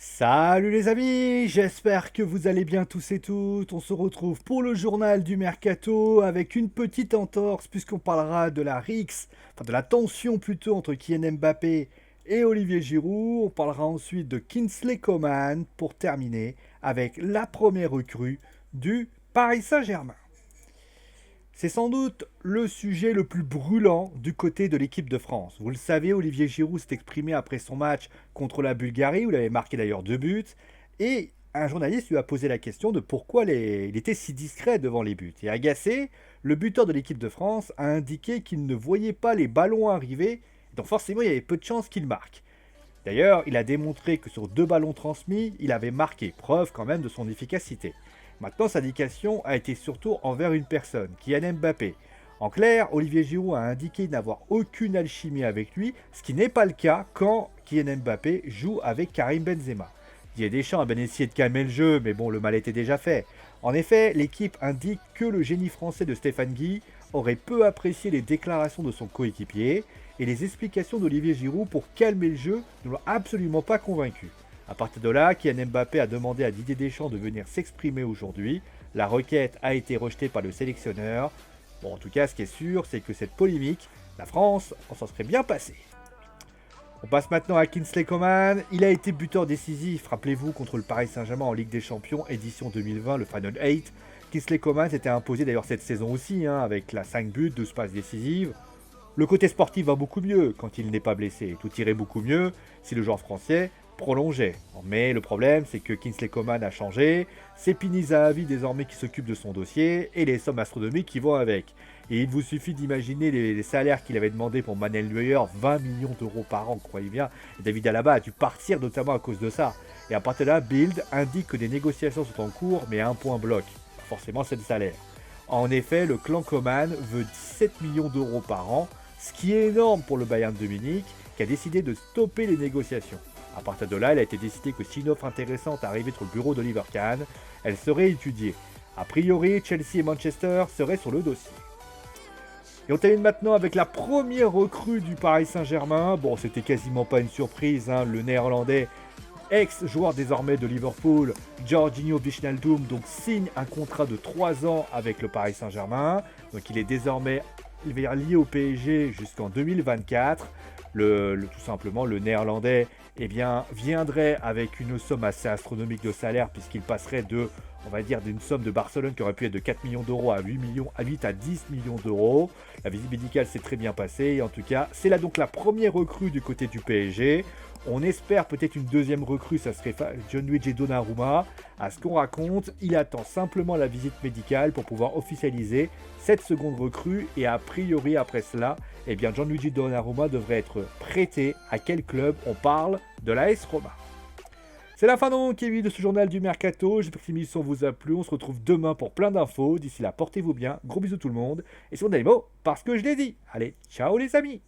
Salut les amis, j'espère que vous allez bien tous et toutes. On se retrouve pour le journal du Mercato avec une petite entorse puisqu'on parlera de la rixe, enfin de la tension plutôt entre Kylian Mbappé et Olivier Giroud. On parlera ensuite de Kingsley Coman pour terminer avec la première recrue du Paris Saint-Germain. C'est sans doute le sujet le plus brûlant du côté de l'équipe de France. Vous le savez, Olivier Giroud s'est exprimé après son match contre la Bulgarie, où il avait marqué d'ailleurs 2 buts, et un journaliste lui a posé la question de pourquoi il était si discret devant les buts. Et agacé, le buteur de l'équipe de France a indiqué qu'il ne voyait pas les ballons arriver, donc forcément il y avait peu de chances qu'il marque. D'ailleurs, il a démontré que sur 2 ballons transmis, il avait marqué, preuve quand même de son efficacité. Maintenant, sa indication a été surtout envers une personne, Kylian Mbappé. En clair, Olivier Giroud a indiqué n'avoir aucune alchimie avec lui, ce qui n'est pas le cas quand Kylian Mbappé joue avec Karim Benzema. Didier Deschamps a bien essayé de calmer le jeu, mais bon, le mal était déjà fait. En effet, l'équipe indique que le génie français de Stéphane Guy aurait peu apprécié les déclarations de son coéquipier, et les explications d'Olivier Giroud pour calmer le jeu ne l'ont absolument pas convaincu. A partir de là, Kylian Mbappé a demandé à Didier Deschamps de venir s'exprimer aujourd'hui. La requête a été rejetée par le sélectionneur. Bon, en tout cas, ce qui est sûr, c'est que cette polémique, la France, on s'en serait bien passé. On passe maintenant à Kingsley Coman. Il a été buteur décisif, rappelez-vous, contre le Paris Saint-Germain en Ligue des Champions, édition 2020, le Final 8. Kingsley Coman s'était imposé d'ailleurs cette saison aussi, avec la 5 buts, 12 passes décisives. Le côté sportif va beaucoup mieux quand il n'est pas blessé. Tout irait beaucoup mieux si le joueur français prolongeait. Mais le problème, c'est que Kingsley Coman a changé. C'est Pini Zahavi désormais qui s'occupe de son dossier et les sommes astronomiques qui vont avec. Et il vous suffit d'imaginer les salaires qu'il avait demandé pour Manuel Neuer, 20 millions d'euros par an, croyez bien. Et David Alaba a dû partir notamment à cause de ça. Et à partir de là, Bild indique que des négociations sont en cours, mais un point bloque. Forcément, c'est le salaire. En effet, le clan Coman veut 17 millions d'euros par an, ce qui est énorme pour le Bayern de Munich, qui a décidé de stopper les négociations. A partir de là, il a été décidé que si une offre intéressante arrivait sur le bureau d'Oliver Kahn, elle serait étudiée. A priori, Chelsea et Manchester seraient sur le dossier. Et on termine maintenant avec la première recrue du Paris Saint-Germain. Bon, c'était quasiment pas une surprise, le néerlandais, ex-joueur désormais de Liverpool, Jorginho Wijnaldum, donc signe un contrat de 3 ans avec le Paris Saint-Germain. Donc il est désormais lié au PSG jusqu'en 2024. Tout simplement, le néerlandais viendrait avec une somme assez astronomique de salaire puisqu'il passerait d'une somme de Barcelone qui aurait pu être de 4 millions d'euros à 8 à 10 millions d'euros. La visite médicale s'est très bien passée et en tout cas, c'est là donc la première recrue du côté du PSG. On espère peut-être une deuxième recrue, ça serait Gianluigi Donnarumma. À ce qu'on raconte, il attend simplement la visite médicale pour pouvoir officialiser cette seconde recrue et a priori après cela, Gianluigi Donnarumma devrait être prêté. À quel club? On parle de l'AS Roma. C'est la fin donc de ce journal du Mercato. J'espère que cette émission vous a plu. On se retrouve demain pour plein d'infos. D'ici là, portez-vous bien. Gros bisous tout le monde. Et sur des mots, parce que je l'ai dit. Allez, ciao les amis.